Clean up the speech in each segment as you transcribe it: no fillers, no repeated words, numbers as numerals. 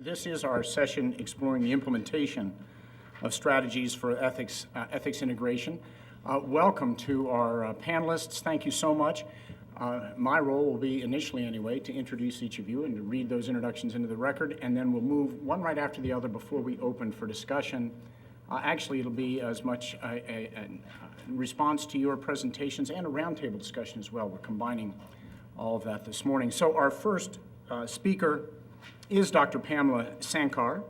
This is our session exploring the implementation of strategies for ethics integration. Welcome to our panelists. Thank you so much. My role will be, initially anyway, to introduce each of you and to read those introductions into the record, and then we'll move one right after the other before we open for discussion. Actually, it'll be as much a response to your presentations and a roundtable discussion as well. We're combining all of that this morning. So our first speaker is Dr. Pamela Sankar.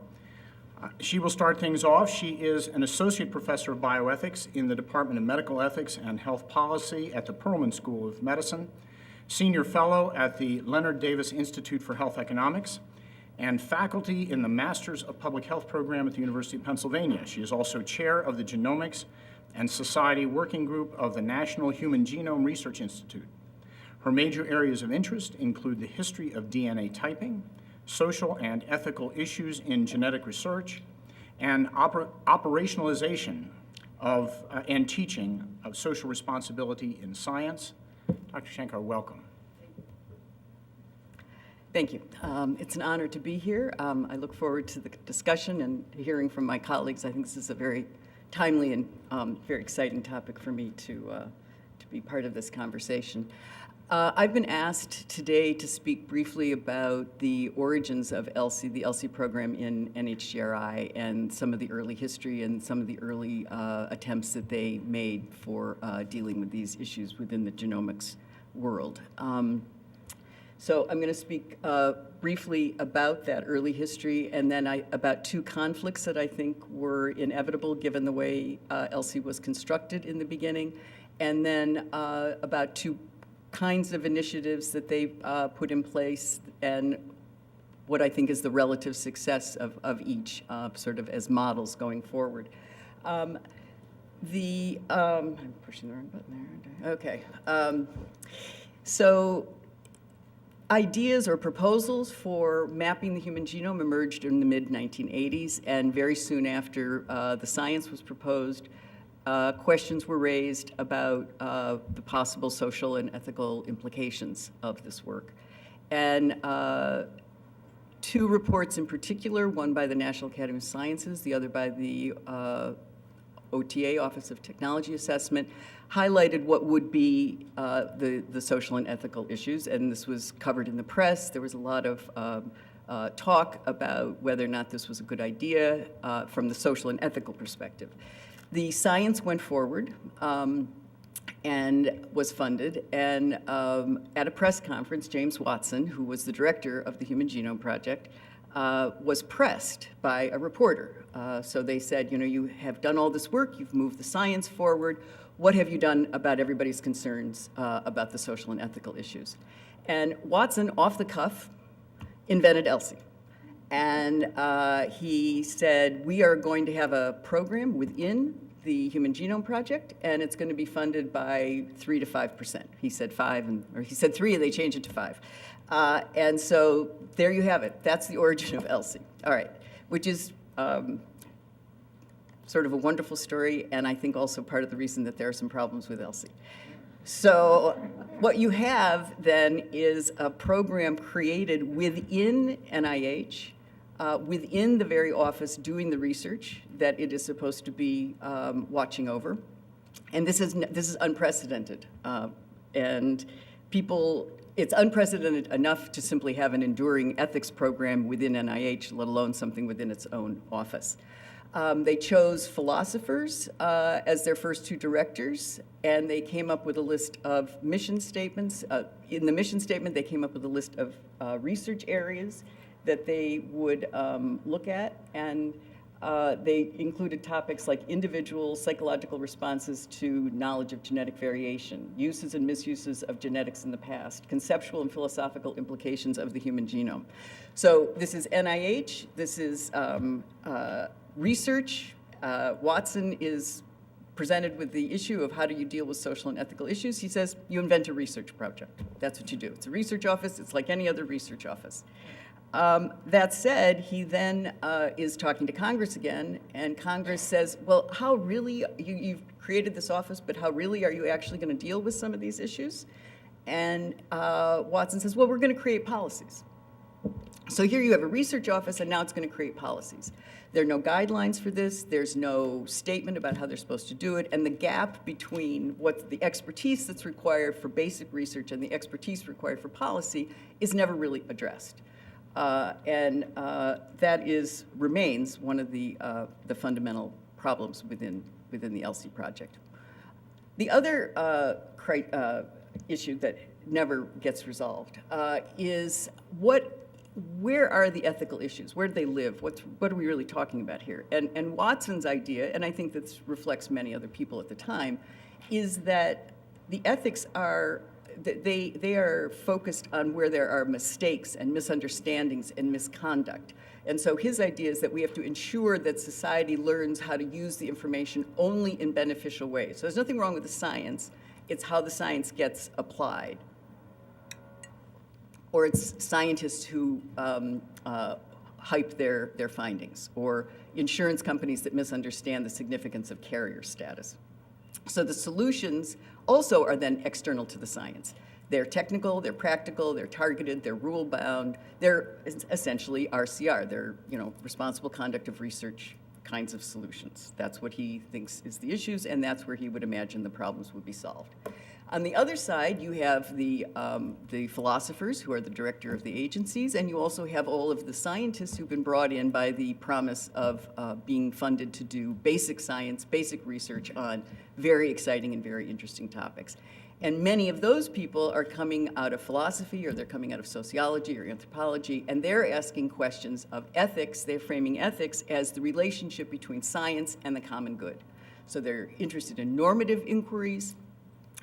She will start things off. She is an associate professor of bioethics in the Department of Medical Ethics and Health Policy at the Perelman School of Medicine, senior fellow at the Leonard Davis Institute for Health Economics, and faculty in the Masters of Public Health program at the University of Pennsylvania. She is also chair of the Genomics and Society Working Group of the National Human Genome Research Institute. Her major areas of interest include the history of DNA typing, social and ethical issues in genetic research, and operationalization of and teaching of social responsibility in science. Dr. Sankar, welcome. Thank you. It's an honor to be here. I look forward to the discussion and hearing from my colleagues. I think this is a very timely and very exciting topic for me to be part of this conversation. I've been asked today to speak briefly about the origins of ELSI, the ELSI program in NHGRI, and some of the early history and some of the early attempts that they made for dealing with these issues within the genomics world. So I'm going to speak briefly about that early history, and then about two conflicts that I think were inevitable given the way ELSI was constructed in the beginning, and then about two kinds of initiatives that they put in place and what I think is the relative success of each sort of as models going forward. I'm pushing the wrong button there. Okay. So ideas or proposals for mapping the human genome emerged in the mid-1980s, and very soon after the science was proposed, questions were raised about the possible social and ethical implications of this work. And two reports in particular, one by the National Academy of Sciences, the other by the OTA, Office of Technology Assessment, highlighted what would be the social and ethical issues, and this was covered in the press. There was a lot of talk about whether or not this was a good idea from the social and ethical perspective. The science went forward and was funded, and at a press conference, James Watson, who was the director of the Human Genome Project, was pressed by a reporter. So they said, you know, you have done all this work, you've moved the science forward, what have you done about everybody's concerns about the social and ethical issues? And Watson, off the cuff, invented ELSI. And he said, we are going to have a program within the Human Genome Project, and it's going to be funded by 3 to 5%. He said 5, or he said 3, and they changed it to 5. And so there you have it. That's the origin of ELSI. All right, which is sort of a wonderful story, and I think also part of the reason that there are some problems with ELSI. So what you have then is a program created within NIH, within the very office doing the research that it is supposed to be watching over. And this is unprecedented. And it's unprecedented enough to simply have an enduring ethics program within NIH, let alone something within its own office. They chose philosophers as their first two directors, and they came up with a list of mission statements. In the mission statement, they came up with a list of research areas that they would look at, and they included topics like individual psychological responses to knowledge of genetic variation, uses and misuses of genetics in the past, conceptual and philosophical implications of the human genome. So this is NIH, this is research. Watson is presented with the issue of how do you deal with social and ethical issues. He says, you invent a research project. That's what you do. It's a research office. It's like any other research office. That said, he then is talking to Congress again, and Congress says, well, how really, you've created this office, but how really are you actually going to deal with some of these issues? And Watson says, well, we're going to create policies. So here you have a research office, and now it's going to create policies. There are no guidelines for this. There's no statement about how they're supposed to do it. And the gap between what the expertise that's required for basic research and the expertise required for policy is never really addressed. That remains one of the fundamental problems within the ELSI project. The other issue that never gets resolved is where are the ethical issues? Where do they live? What are we really talking about here? And Watson's idea, and I think this reflects many other people at the time, is that the ethics are, they are focused on where there are mistakes and misunderstandings and misconduct. And so his idea is that we have to ensure that society learns how to use the information only in beneficial ways. So there's nothing wrong with the science. It's how the science gets applied. Or it's scientists who hype their findings, or insurance companies that misunderstand the significance of carrier status. So the solutions also are then external to the science. They're technical, they're practical, they're targeted, they're rule-bound. They're essentially RCR. They're, responsible conduct of research kinds of solutions. That's what he thinks is the issues, and that's where he would imagine the problems would be solved. On the other side, you have the philosophers who are the director of the agencies, and you also have all of the scientists who've been brought in by the promise of being funded to do basic science, basic research on very exciting and very interesting topics. And many of those people are coming out of philosophy, or they're coming out of sociology or anthropology, and they're asking questions of ethics. They're framing ethics as the relationship between science and the common good. So they're interested in normative inquiries.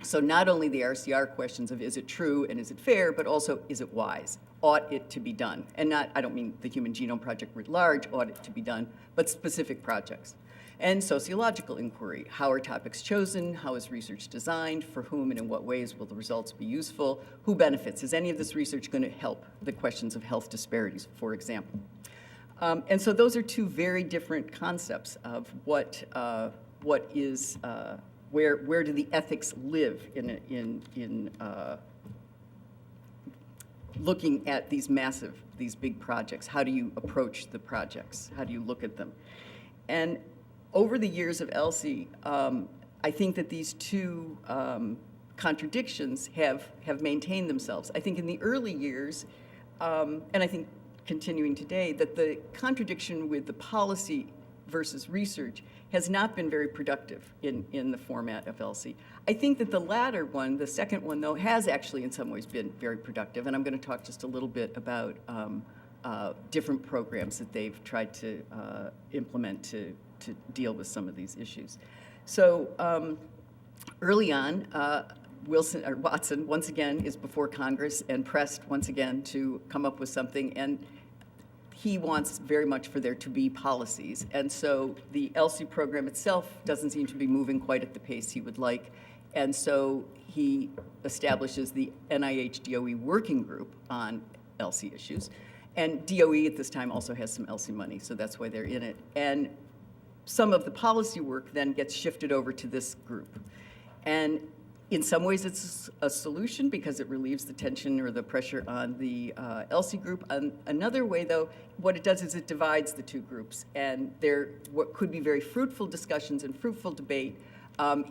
So not only the RCR questions of is it true and is it fair, but also is it wise? Ought it to be done? And I don't mean the Human Genome Project writ large, ought it to be done, but specific projects. And sociological inquiry, how are topics chosen? How is research designed? For whom and in what ways will the results be useful? Who benefits? Is any of this research going to help the questions of health disparities, for example? And so those are two very different concepts of what is, where do the ethics live in looking at these big projects? How do you approach the projects? How do you look at them? And over the years of ELSI, I think that these two contradictions have maintained themselves. I think in the early years, and I think continuing today, that the contradiction with the policy versus research has not been very productive in the format of ELSI. I think that the latter one, the second one, though, has actually in some ways been very productive, and I'm going to talk just a little bit about different programs that they've tried to implement to deal with some of these issues. So early on, Watson, once again, is before Congress and pressed once again to come up with something, and he wants very much for there to be policies. And so the ELSI program itself doesn't seem to be moving quite at the pace he would like. And so he establishes the NIH DOE working group on ELSI issues. And DOE at this time also has some ELSI money, so that's why they're in it. And some of the policy work then gets shifted over to this group. And in some ways it's a solution because it relieves the tension or the pressure on the ELSI group. Another way, though, what it does is it divides the two groups. And what could be very fruitful discussions and fruitful debate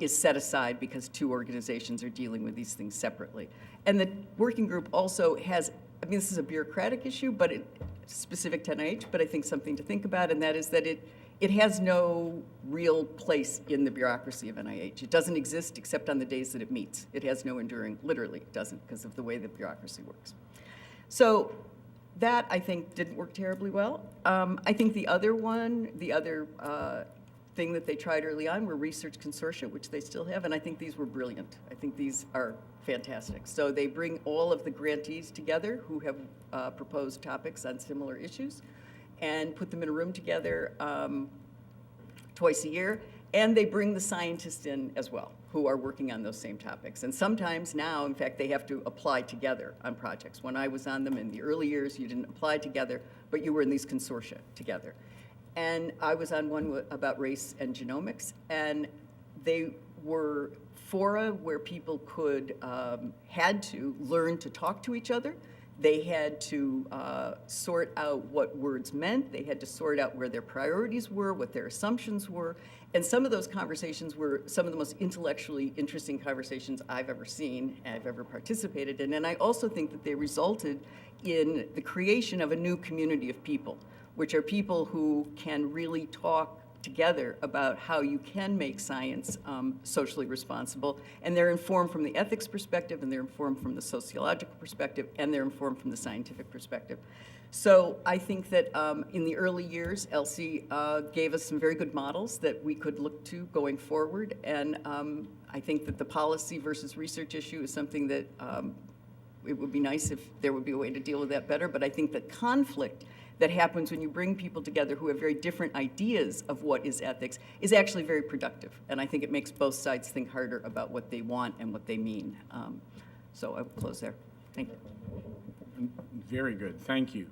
is set aside because two organizations are dealing with these things separately. And the working group also has, this is a bureaucratic issue, but it's specific to NIH, but I think something to think about, and that is that it has no real place in the bureaucracy of NIH. It doesn't exist except on the days that it meets. It has no enduring, literally it doesn't, because of the way the bureaucracy works. So that, I think, didn't work terribly well. I think the other thing that they tried early on were research consortia, which they still have, and I think these were brilliant. I think these are fantastic. So they bring all of the grantees together who have proposed topics on similar issues and put them in a room together twice a year, and they bring the scientists in as well who are working on those same topics. And sometimes now, in fact, they have to apply together on projects. When I was on them in the early years, you didn't apply together, but you were in these consortia together. And I was on one about race and genomics, and they were fora where people had to learn to talk to each other. They had to sort out what words meant. They had to sort out where their priorities were, what their assumptions were. And some of those conversations were some of the most intellectually interesting conversations I've ever seen, I've ever participated in. And I also think that they resulted in the creation of a new community of people, which are people who can really talk together about how you can make science socially responsible. And they're informed from the ethics perspective, and they're informed from the sociological perspective, and they're informed from the scientific perspective. So I think that in the early years, Elsie gave us some very good models that we could look to going forward. And I think that the policy versus research issue is something that it would be nice if there would be a way to deal with that better. But I think the conflict that happens when you bring people together who have very different ideas of what is ethics is actually very productive. And I think it makes both sides think harder about what they want and what they mean. So I will close there. Thank you. Very good. Thank you.